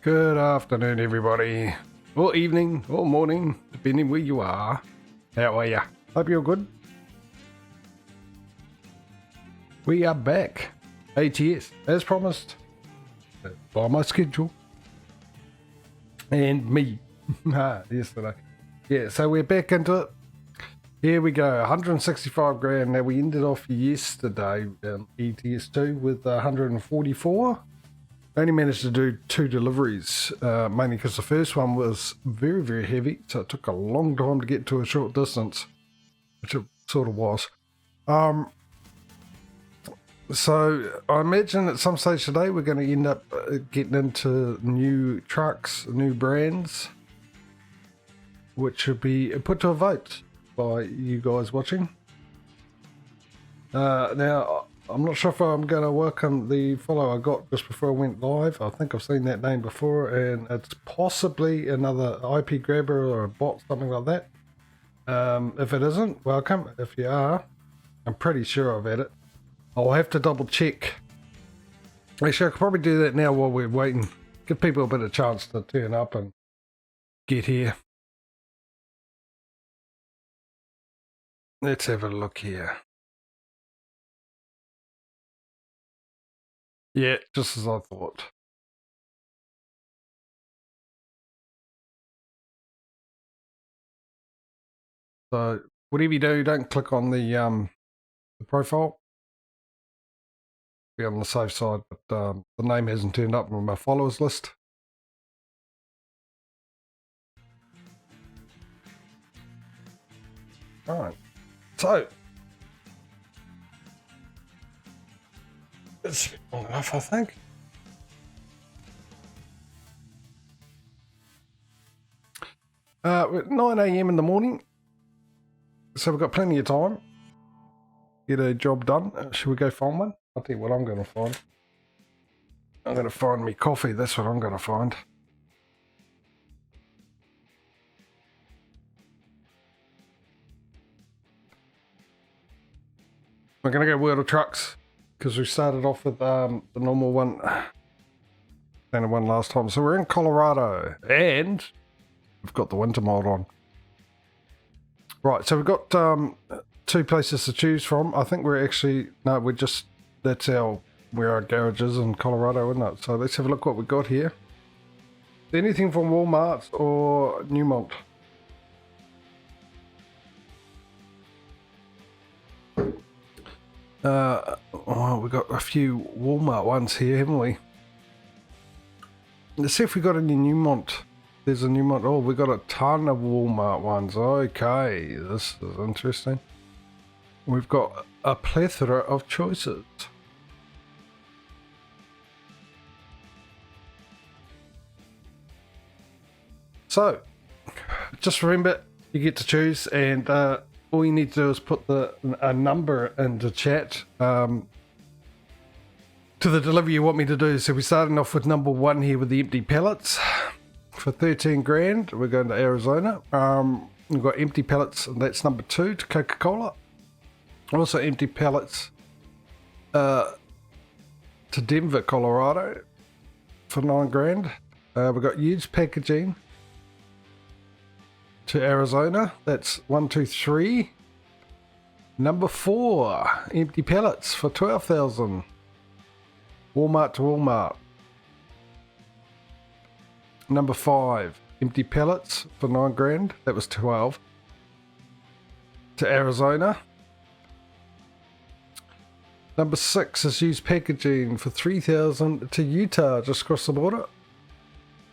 Good afternoon, everybody. Or evening, or morning, depending where you are. How are ya? Hope you're good. We are back. ATS, as promised, by my schedule. And me. Yesterday. Yeah, so we're back into it. Here we go, 165 grand. Now we ended off yesterday, ETS2, with 144. Only managed to do 2 deliveries, mainly because the first one was very, very heavy, so it took a long time to get to a short distance, which it sort of was. So I imagine at some stage today we're going to end up getting into new trucks, new brands, which should be put to a vote by you guys watching. Now, I'm not sure if I'm going to welcome the follow I got just before I went live. I think I've seen that name before, and it's possibly another IP grabber or a bot, something like that. If it isn't, welcome. If you are, I'm pretty sure I've had it. I'll have to double check. Actually, I could probably do that now while we're waiting. Give people a bit of chance to turn up and get here. Let's have a look here. Yeah, just as I thought. So whatever you do, don't click on the profile. Be on the safe side, but the name hasn't turned up on my followers list. Alright. So it's long enough, I think. We're at 9 a.m. in the morning, so we've got plenty of time to get a job done. Should we go find one? I'll tell you what I'm going to find. I'm going to find me coffee. That's what I'm going to find. We're going to go World of Trucks because we started off with the normal one. Only one last time. So we're in Colorado and we've got the winter mod on. Right, so we've got 2 places to choose from. I think we're actually, no, we're just, that's where our garage is in Colorado, isn't it? So let's have a look what we've got here. Anything from Walmart or Newmont? Oh, we've got a few Walmart ones here, haven't we? Let's see if we got any Newmont. There's a Newmont. Oh, we got a ton of Walmart ones. Okay, this is interesting. We've got a plethora of choices. So, just remember, you get to choose, and all you need to do is put a number into chat to the delivery you want me to do. So we're starting off with number 1 here with the empty pallets for 13 grand. We're going to Arizona. We've got empty pallets, and that's number 2 to Coca-Cola. Also empty pallets to Denver, Colorado for 9 grand. We've got used packaging to Arizona. That's 1, 2, 3. Number 4, empty pallets for 12,000. Walmart to Walmart. Number 5, empty pallets for 9 grand. That was 12. To Arizona. Number 6 is used packaging for 3,000 to Utah, just across the border.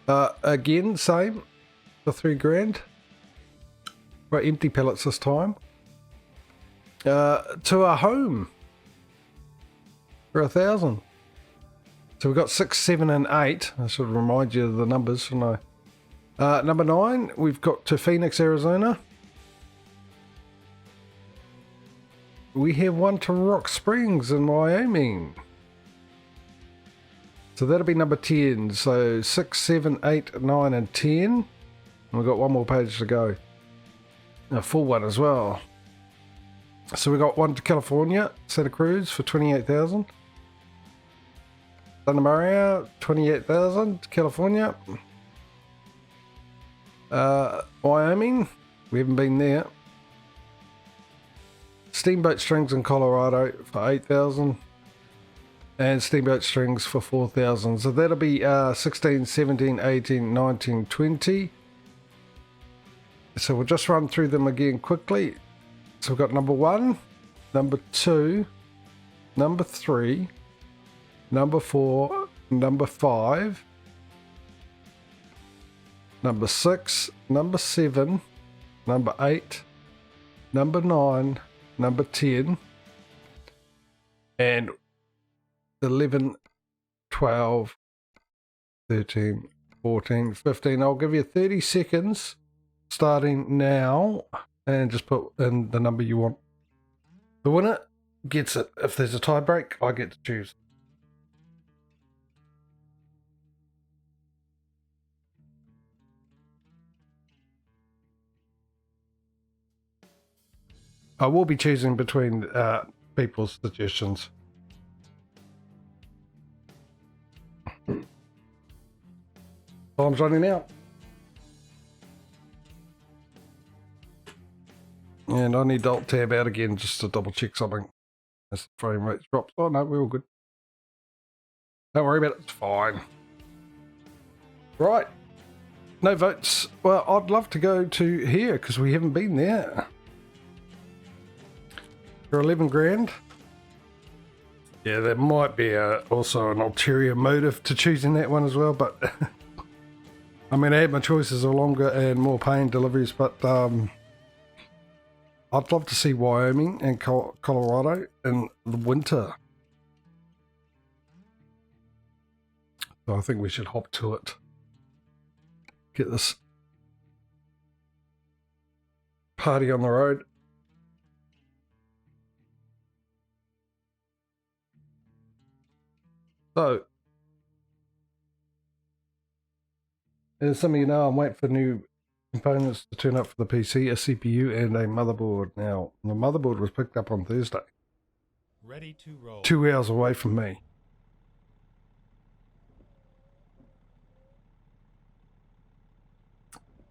Again, same for 3 grand. Right, empty pallets this time. To our home for 1,000. So we've got 6, 7, and 8. I should remind you of the numbers, shouldn't I? Number 9, we've got to Phoenix, Arizona. We have one to Rock Springs in Wyoming. So that'll be number 10. So 6, 7, 8, 9, and 10. And we've got one more page to go. A full one as well. So we got one to California, Santa Cruz for 28,000. Santa Maria, 28,000. California. Wyoming, we haven't been there. Steamboat Strings in Colorado for 8,000. And Steamboat Strings for 4,000. So that'll be 16, 17, 18, 19, 20. So we'll just run through them again quickly. So we've got number 1, number 2, number 3, number 4, number 5, number 6, number 7, number 8, number 9, number 10, and 11, 12, 13, 14, 15. I'll give you 30 seconds starting now and just put in the number you want. The winner gets it. If there's a tie break, I get to choose. I will be choosing between people's suggestions. Time's running out. And I need to alt tab out again just to double check something. As the frame rate drops. Oh no, we're all good. Don't worry about it, it's fine. Right. No votes. Well, I'd love to go to here because we haven't been there. For 11 grand. Yeah, there might be also an ulterior motive to choosing that one as well, but I mean, I had my choices of longer and more paying deliveries, but I'd love to see Wyoming and Colorado in the winter. So I think we should hop to it. Get this party on the road. So, as some of you know, I'm waiting for new components to turn up for the PC, a CPU and a motherboard. Now, the motherboard was picked up on Thursday. Ready to roll. 2 hours away from me.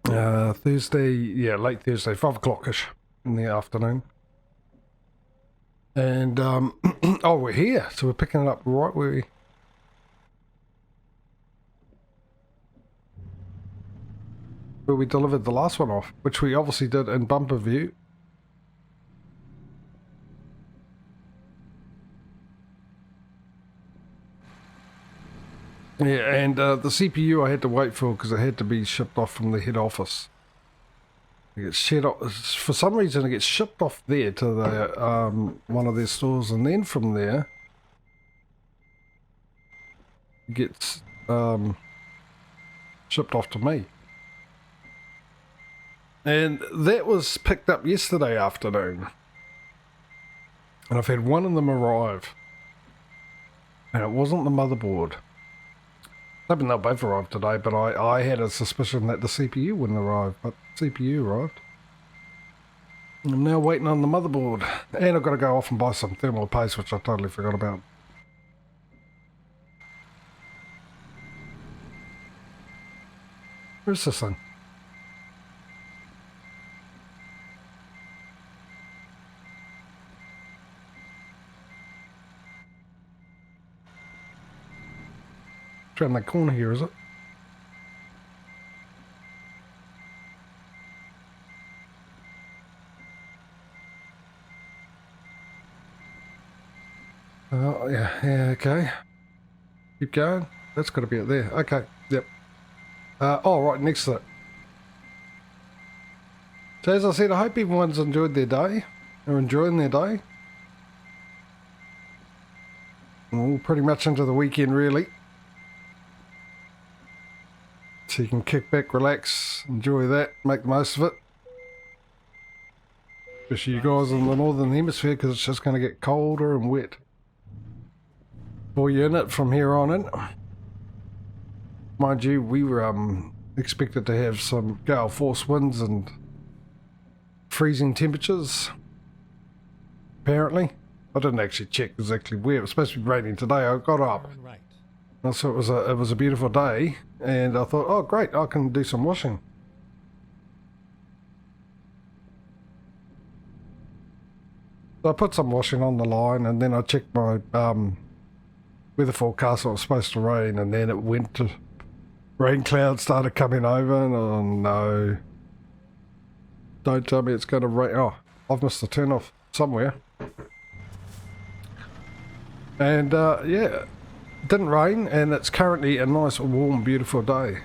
Thursday, yeah, late Thursday, 5 o'clock-ish in the afternoon. And, oh, we're here. So we're picking it up right where we delivered the last one off, which we obviously did in bumper view. Yeah, and the CPU I had to wait for because it had to be shipped off from the head office. It gets shipped off, for some reason it gets shipped off there to the one of their stores, and then from there it gets shipped off to me. And that was picked up yesterday afternoon. And I've had one of them arrive. And it wasn't the motherboard. I mean, they'll both arrive today, but I had a suspicion that the CPU wouldn't arrive, but the CPU arrived. I'm now waiting on the motherboard. And I've got to go off and buy some thermal paste, which I totally forgot about. Where's this thing? Around that corner here, is it? Oh, yeah, okay. Keep going. That's got to be it there. Okay, yep. Oh, right next to it. So as I said, I hope everyone's enjoyed their day. Or enjoying their day. We're pretty much into the weekend, really. So you can kick back, relax, enjoy that, make the most of it. Especially you guys in the northern hemisphere, because it's just going to get colder and wet. For you in it from here on in. Mind you, we were expected to have some gale force winds and freezing temperatures. Apparently. I didn't actually check exactly where. It was supposed to be raining today. I got up. Right. So it was a beautiful day, and I thought, oh great, I can do some washing. So I put some washing on the line, and then I checked my weather forecast. It was supposed to rain, and then it went to rain clouds started coming over, and oh no. Don't tell me it's going to rain. Oh, I've missed the turn off somewhere. And yeah, it didn't rain, and it's currently a nice, warm, beautiful day.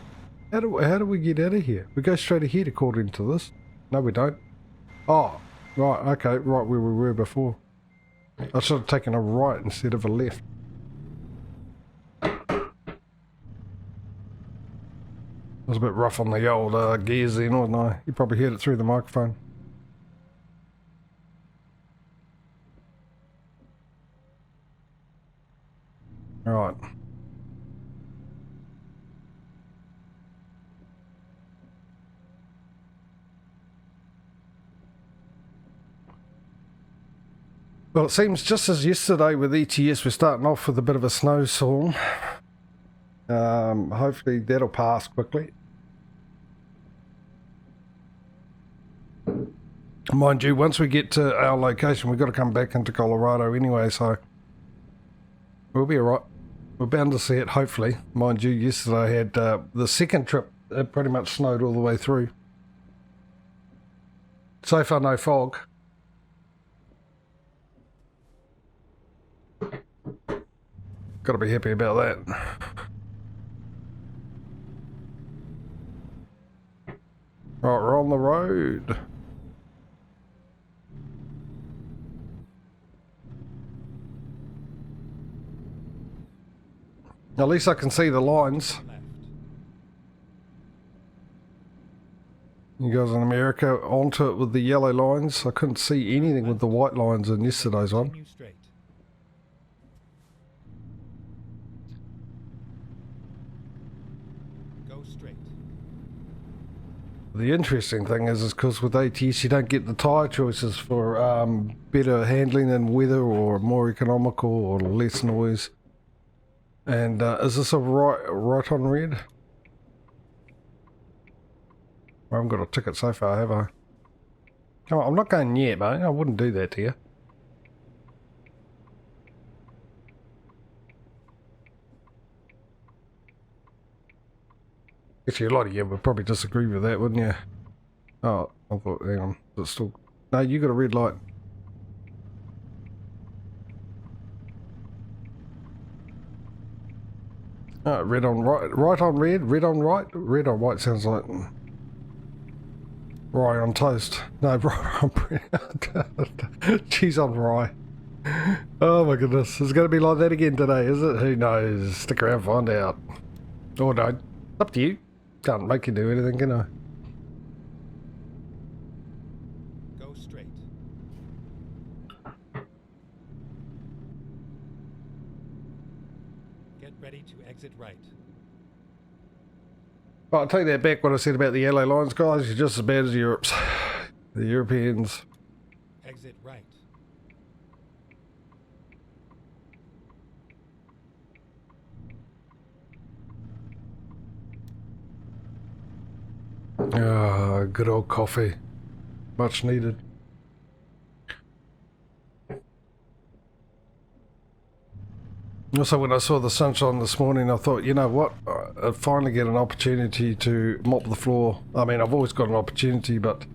How do we get out of here? We go straight ahead according to this. No, we don't. Oh, right, okay, right where we were before. I should have taken a right instead of a left. I was a bit rough on the old gears then, wasn't I? You probably heard it through the microphone. Right. Well, it seems just as yesterday with ATS, we're starting off with a bit of a snowstorm. Hopefully that'll pass quickly. Mind you, once we get to our location, we've got to come back into Colorado anyway, so we'll be alright. We're bound to see it, hopefully. Mind you, yesterday I had the second trip, it pretty much snowed all the way through. So far, no fog. Got to be happy about that. Right, we're on the road. At least I can see the lines. You guys in America onto it with the yellow lines. I couldn't see anything with the white lines in yesterday's one. Go straight. The interesting thing is because with ATS you don't get the tyre choices for better handling in weather or more economical or less noise. And is this a right on red? I haven't got a ticket so far, have I? Come on, I'm not going yet, mate. I wouldn't do that to you. Actually, a lot of you would probably disagree with that, wouldn't you? Oh, I thought, hang on. It's still... No, you got a red light. Oh, red on right, right on red, red on right, red on white sounds like rye on toast. No, rye on bread. Cheese on rye. Oh my goodness, it's going to be like that again today, is it? Who knows? Stick around, find out. Or don't. Up to you. Can't make you do anything, can I? Go straight. Get ready to exit right. Well, I'll take that back what I said about the yellow lines, guys. You're just as bad as Europe's. The Europeans. Exit right. Ah, good old coffee. Much needed. Also, when I saw the sunshine this morning, I thought, you know what? I'd finally get an opportunity to mop the floor. I mean, I've always got an opportunity, but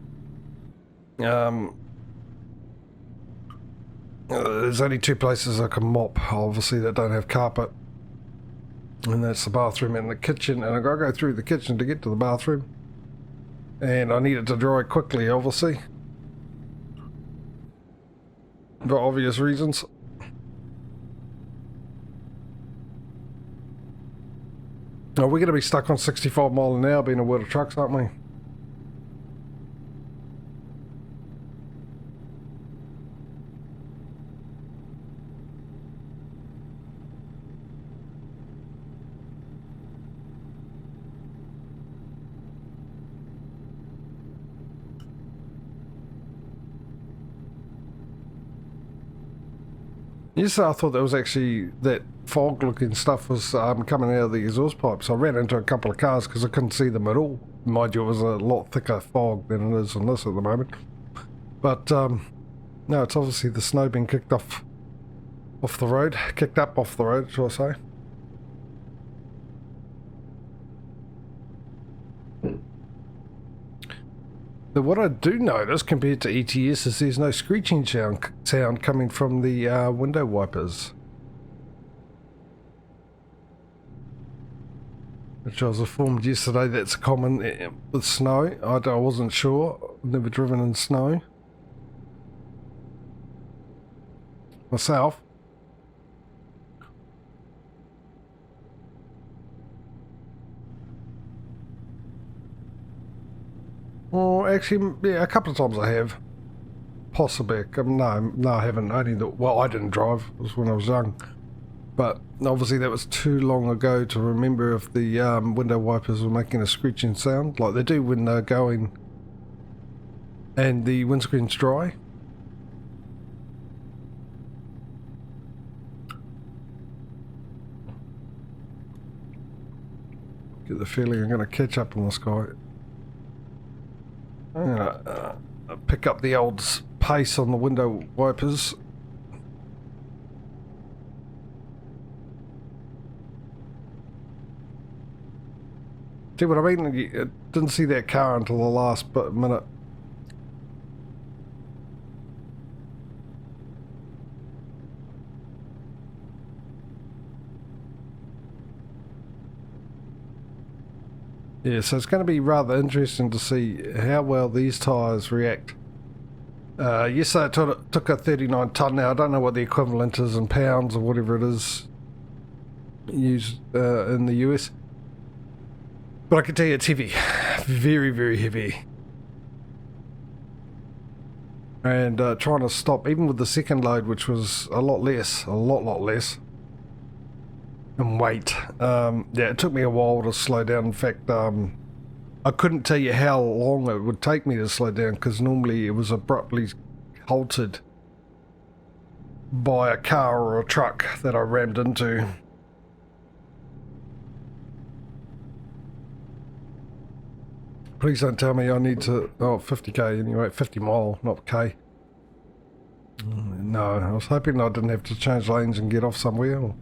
there's only two places I can mop, obviously, that don't have carpet. And that's the bathroom and the kitchen. And I've got to go through the kitchen to get to the bathroom. And I need it to dry quickly, obviously. For obvious reasons. Are we going to be stuck on 65 mile an hour being a world of trucks, aren't we? Yes, I thought that was actually that fog looking stuff was coming out of the exhaust pipes. I ran into a couple of cars because I couldn't see them at all. Mind you, it was a lot thicker fog than it is on this at the moment. But no, it's obviously the snow being kicked off the road, kicked up off the road, shall I say. But what I do notice compared to ATS is there's no screeching sound coming from the window wipers. Which I was informed yesterday that's common with snow. I wasn't sure. I've never driven in snow myself. Well, actually, yeah, a couple of times I have. Possibly. No, I haven't. Well, I didn't drive. It was when I was young. But obviously that was too long ago to remember if the window wipers were making a screeching sound, like they do when they're going and the windscreen's dry. Get the feeling I'm going to catch up on this guy. I'm going to pick up the old pace on the window wipers. See what I mean? I didn't see that car until the last minute. Yeah, so it's going to be rather interesting to see how well these tyres react. Yesterday it took a 39 tonne. Now I don't know what the equivalent is in pounds or whatever it is used in the US. But I can tell you it's heavy. Very, very heavy. And trying to stop, even with the second load, which was a lot less, a lot less in weight. Yeah, it took me a while to slow down. In fact, I couldn't tell you how long it would take me to slow down because normally it was abruptly halted by a car or a truck that I rammed into. Please don't tell me I need to... Oh, 50k anyway, 50 mile, not k. No, I was hoping I didn't have to change lanes and get off somewhere.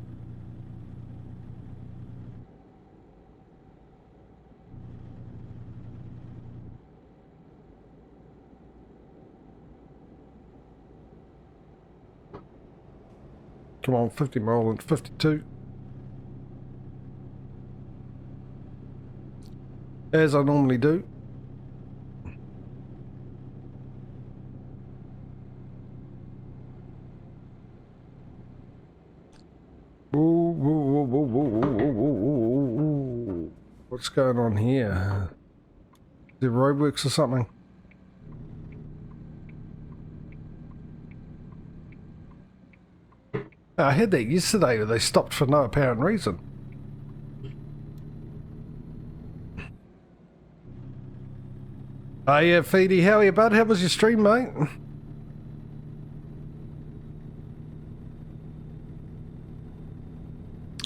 Come on, 50 mile and 52. As I normally do. What's going on here? Is there roadworks or something? I had that yesterday where they stopped for no apparent reason. Hey, Feedy, how are you, bud? How was your stream, mate?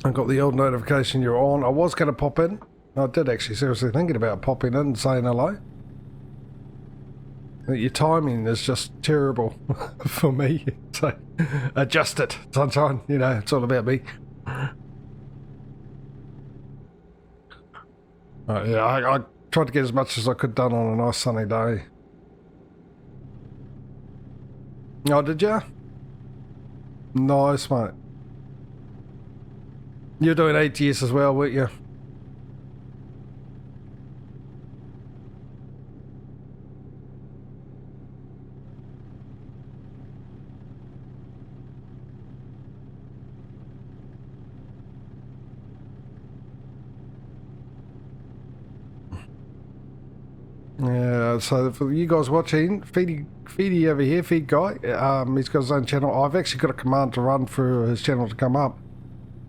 I got the old notification you're on. I was going to pop in. I did actually seriously thinking about popping in and saying hello. Your timing is just terrible for me. So adjust it, sunshine. You know, it's all about me. Yeah, I tried to get as much as I could done on a nice sunny day. Oh, did ya? Nice, mate. You're doing ATS as well, weren't you? Yeah, so for you guys watching, Feedy over here, Feed Guy, he's got his own channel. I've actually got a command to run for his channel to come up,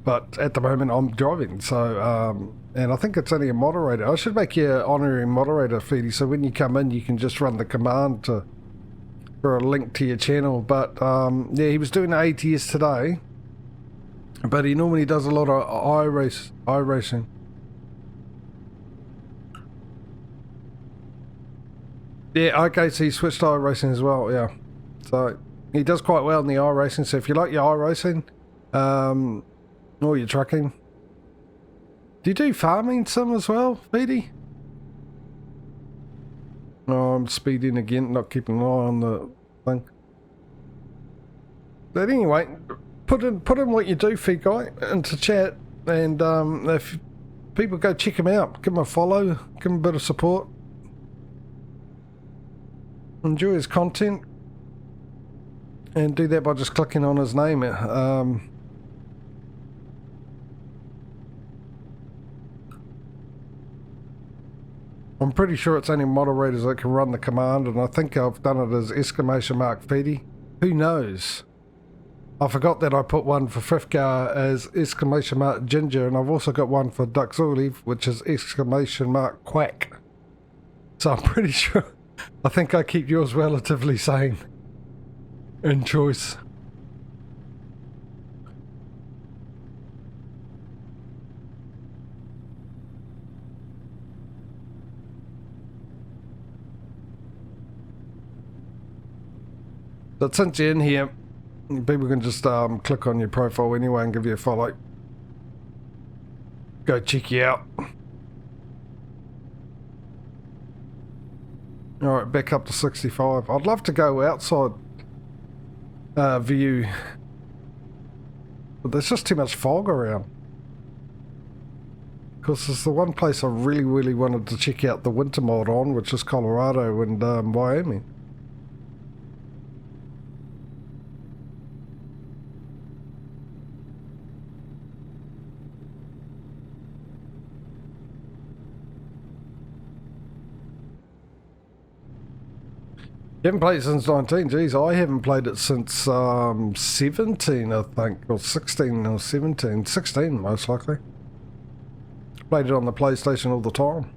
but at the moment I'm driving, so, and I think it's only a moderator. I should make you an honorary moderator, Feedy, so when you come in you can just run the command for a link to your channel. But yeah, he was doing ATS today, But he normally does a lot of iRacing. Yeah, okay, so he switched to iRacing as well, yeah. So he does quite well in the iRacing, so if you like your iRacing, or your trucking. Do you do farming some as well, Speedy? Oh, I'm speeding again, not keeping an eye on the thing. But anyway, put in what you do, Feed Guy, into chat, and if people go check him out, give him a follow, give him a bit of support. Enjoy his content, and do that by just clicking on his name. I'm pretty sure it's only moderators that can run the command, and I think I've done it as !Feedy. Who knows? I forgot that I put one for Frithgar as !Ginger, and I've also got one for Duxolive, which is !Quack. So I'm pretty sure, I think I keep yours relatively sane in choice. But since you're in here, people can just click on your profile anyway and give you a follow. Go check you out. Alright, back up to 65. I'd love to go outside view, but there's just too much fog around. Because it's the one place I really wanted to check out the winter mod on, which is Colorado and Wyoming. You haven't played it since 19, geez, I haven't played it since 17, I think, or 16 or 17, 16 most likely. Played it on the PlayStation all the time.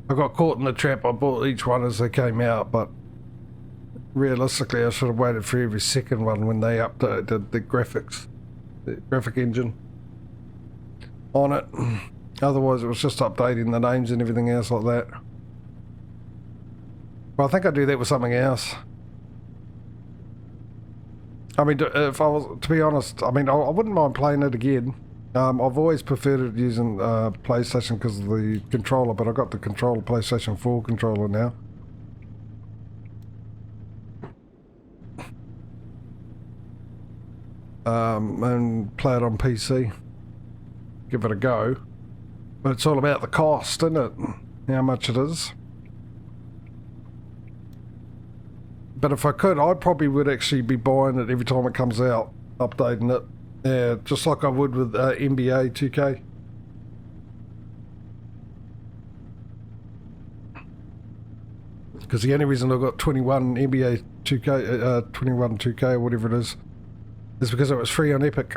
I got caught in the trap. I bought each one as they came out, but realistically I should have waited for every second one when they updated the graphics, the graphic engine on it. Otherwise it was just updating the names and everything else like that. Well, I think I do that with something else. I mean, if I was, to be honest, I mean, I wouldn't mind playing it again. I've always preferred it using PlayStation because of the controller, but I got the controller, PlayStation 4 controller now. And play it on PC. Give it a go. But it's all about the cost, isn't it? How much it is. But if I could, I probably would actually be buying it every time it comes out, updating it. Yeah, just like I would with NBA 2K. Because the only reason I got 21 NBA 2K, 21 2K or whatever it is because it was free on Epic.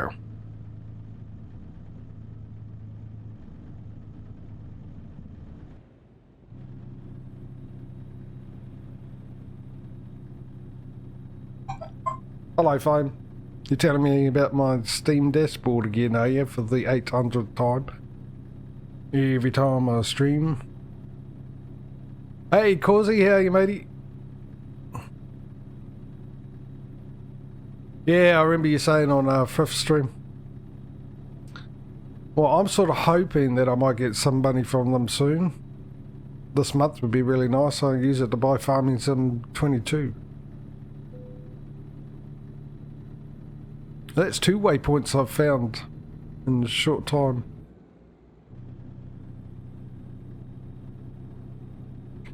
Hello, phone. You're telling me about my Steam dashboard again, are you, for the 800th time? Every time I stream. Hey, Causey, how are you, matey? Yeah, I remember you saying on fifth stream. Well, I'm sort of hoping that I might get some money from them soon. This month would be really nice. I'll use it to buy Farming Sim 22. That's 2 waypoints I've found in a short time.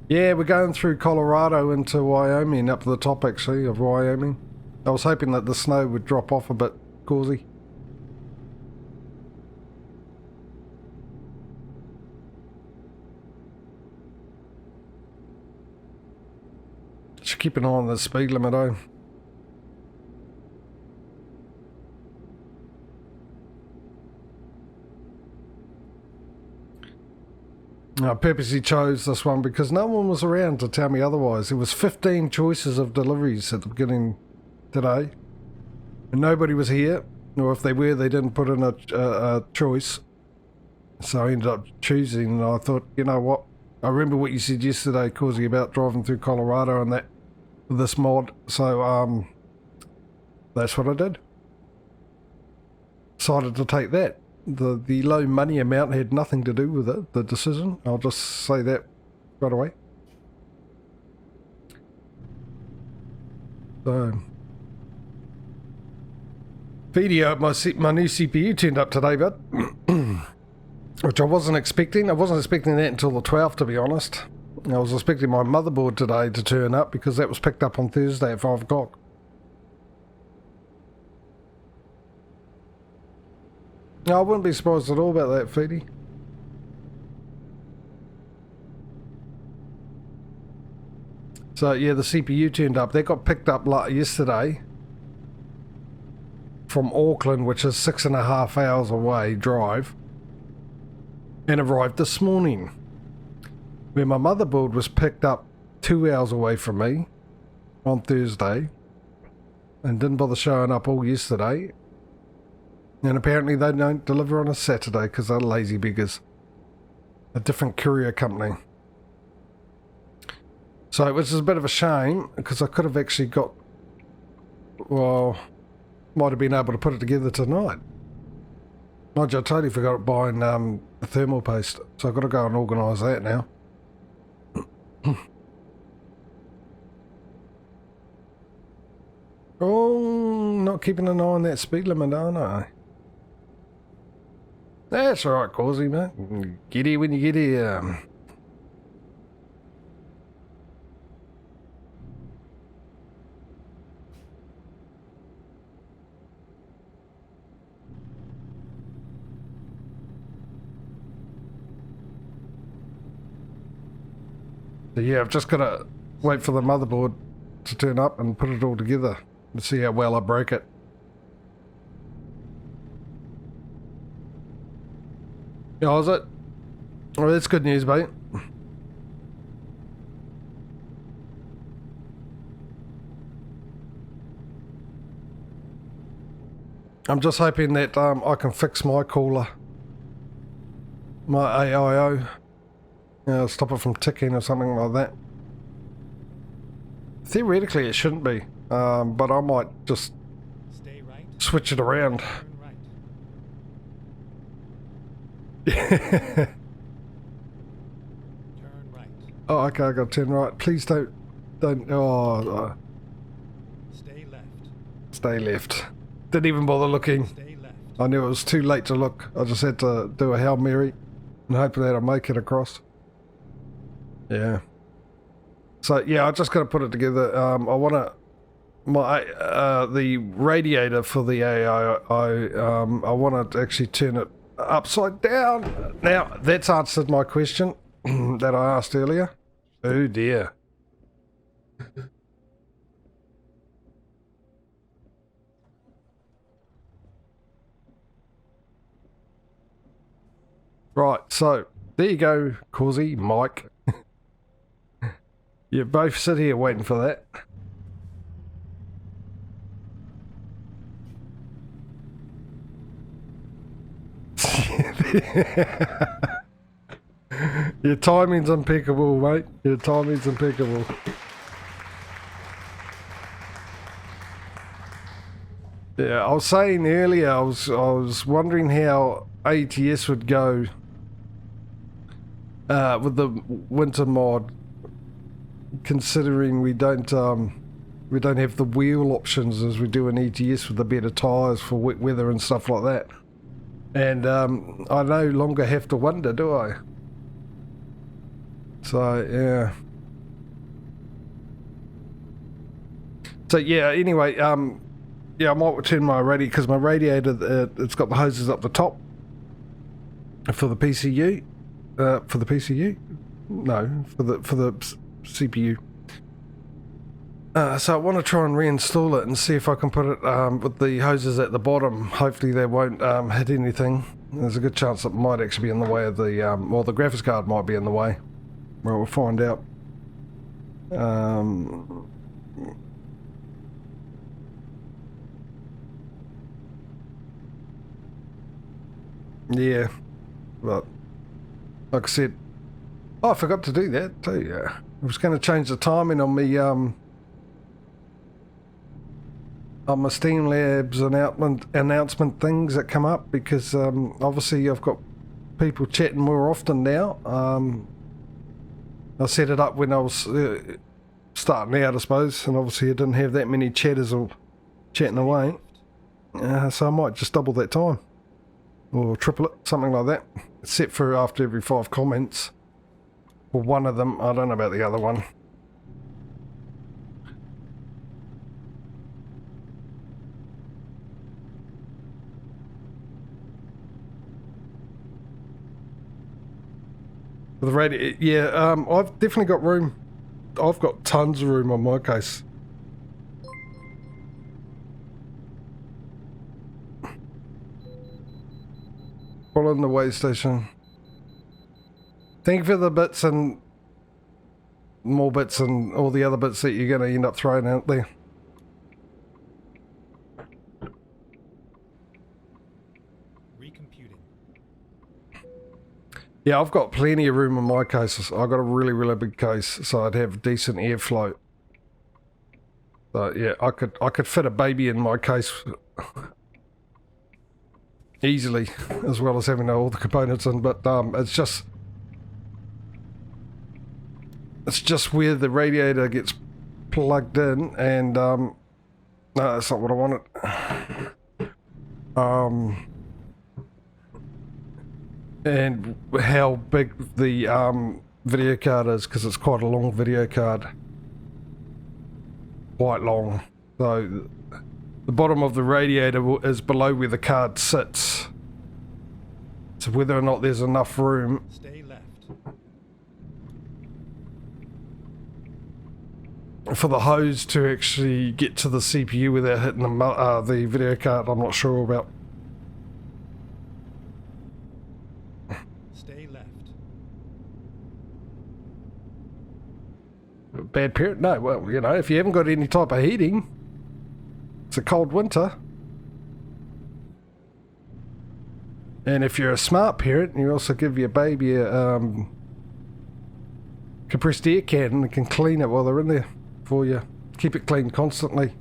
Yeah, we're going through Colorado into Wyoming, up to the top actually of Wyoming. I was hoping that the snow would drop off a bit, Causey. keep an eye on the speed limit, eh? I purposely chose this one because no one was around to tell me otherwise. There was 15 choices of deliveries at the beginning today, and nobody was here, or if they were, they didn't put in a choice. So I ended up choosing, and I thought, you know what? I remember what you said yesterday, Causey, about driving through Colorado and that with this mod. So that's what I did. Decided to take that. The low money amount had nothing to do with it, the decision. I'll just say that right away. So, video, my new CPU turned up today, but which I wasn't expecting. I wasn't expecting that until the 12th, to be honest. I was expecting my motherboard today to turn up because that was picked up on Thursday at 5 o'clock. No, I wouldn't be surprised at all about that, Feedy. So yeah, the CPU turned up. That got picked up yesterday from Auckland, which is 6.5 hours away drive, and arrived this morning. Where my motherboard was picked up 2 hours away from me on Thursday and didn't bother showing up all yesterday. And apparently they don't deliver on a Saturday because they're lazy beggars. A different courier company. So, which is a bit of a shame because I could have actually got, well, might have been able to put it together tonight. Mind you, I totally forgot buying the thermal paste. So I've got to go and organise that now. Oh, not keeping an eye on that speed limit, aren't I? That's alright, Causey, mate. Get here when you get here. So yeah, I've just got to wait for the motherboard to turn up and put it all together and see how well I broke it. Oh, is it? Oh, that's good news, mate. I'm just hoping that I can fix my cooler. My AIO. Stop it from ticking or something like that. Theoretically, it shouldn't be. But I might just Stay right. switch it around. Turn right. Turn right. Oh, okay, I got to turn right. Please don't, Stay left. stay left. Didn't even bother looking. Stay left. I knew it was too late to look. I just had to do a Hail Mary and hope that I'll make it across. Yeah. So, yeah, I just got to put it together. I want to, the radiator for the AI, I want to actually turn it upside down. Now, that's answered my question that I asked earlier. Oh dear. Right, so there you go, Causey, Mike. You both sit here waiting for that. Your timing's impeccable, mate. Your timing's impeccable. Yeah, I was saying earlier, I was wondering how ATS would go with the winter mod, considering we don't have the wheel options as we do in ETS with the better tyres for wet weather and stuff like that. And I no longer have to wonder, do I? So, yeah. So, yeah, anyway, yeah, I might turn my radiator, because my radiator, it's got the hoses up the top for the PCU. For the PCU? No, for the CPU. So I want to try and reinstall it and see if I can put it with the hoses at the bottom. Hopefully they won't hit anything. There's a good chance it might actually be in the way of the, well, the graphics card might be in the way. Well, we'll find out. Yeah, but like I said, oh, I forgot to do that too. Yeah, I was going to change the timing on me on my Steam Labs announcement things that come up, because obviously I've got people chatting more often now. I set it up when I was starting out, I suppose, and obviously I didn't have that many chatters all chatting away, so I might just double that time or triple it, something like that. It's set for after every 5 comments, or one of them. I don't know about the other one. The radio, yeah, I've definitely got room. I've got tons of room on my case. Following the way station. Thank you for the bits and more bits and all the other bits that you're going to end up throwing out there. Yeah, I've got plenty of room in my cases. I've got a really, really big case, so I'd have decent airflow. So yeah, I could fit a baby in my case easily, as well as having all the components in. But it's just where the radiator gets plugged in, and no, that's not what I wanted. And how big the video card is, because it's quite a long video card. Quite long. So the bottom of the radiator is below where the card sits. So whether or not there's enough room. Stay left. For the hose to actually get to the CPU without hitting the video card, I'm not sure about. Bad parent? No, well, you know, if you haven't got any type of heating, it's a cold winter. And if you're a smart parent, you also give your baby a compressed air can and can clean it while they're in there for you. Keep it clean constantly.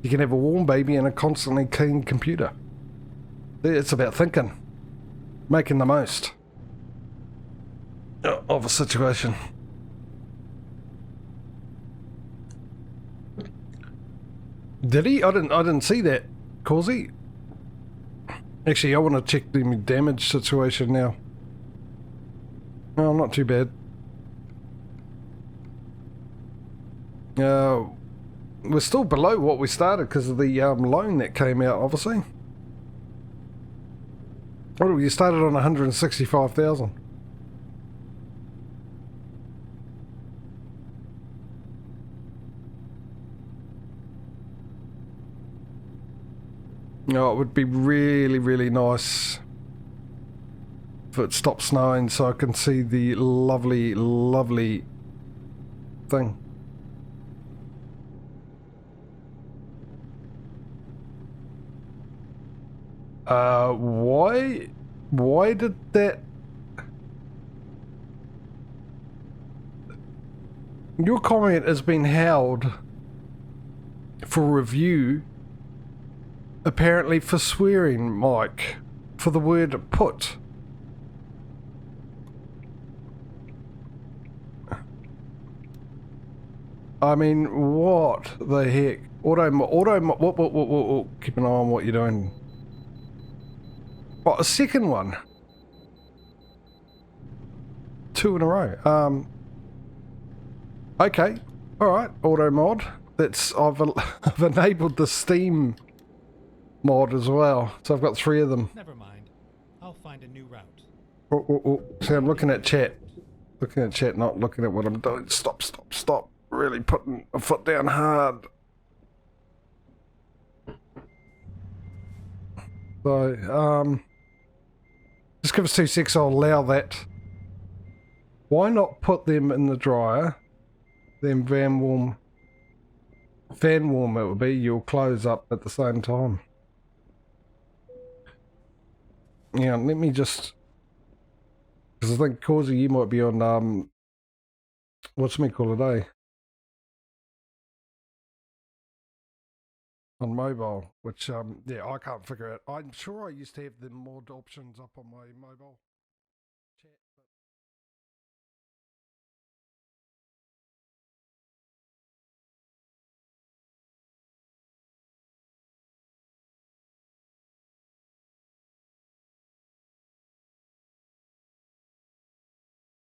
You can have a warm baby and a constantly clean computer. It's about thinking, making the most of a situation. Did he? I didn't see that, Causey. Actually, I want to check the damage situation now. No, not too bad. We're still below what we started because of the loan that came out, obviously. What, you started on 165,000. Oh, it would be really, really nice if it stopped snowing so I can see the lovely, lovely thing. Why did that... Your comment has been held for review, apparently for swearing, Mike, for the word put. I mean, what the heck? Auto, keep an eye on what you're doing. What, a second one? 2 in a row. Okay, alright, auto mod. That's, I've enabled the Steam mod as well, so I've got 3 of them. Never mind. I'll find a new route. See, I'm looking at chat. Looking at chat, not looking at what I'm doing. Stop. really putting a foot down hard. So, just give us 2 secs, I'll allow that. Why not put them in the dryer, then fan warm it would be, you'll close up at the same time. Yeah, let me just, because I think Causey, you might be on, what's me call it, eh? On mobile, which, yeah, I can't figure out. I'm sure I used to have the mod options up on my mobile.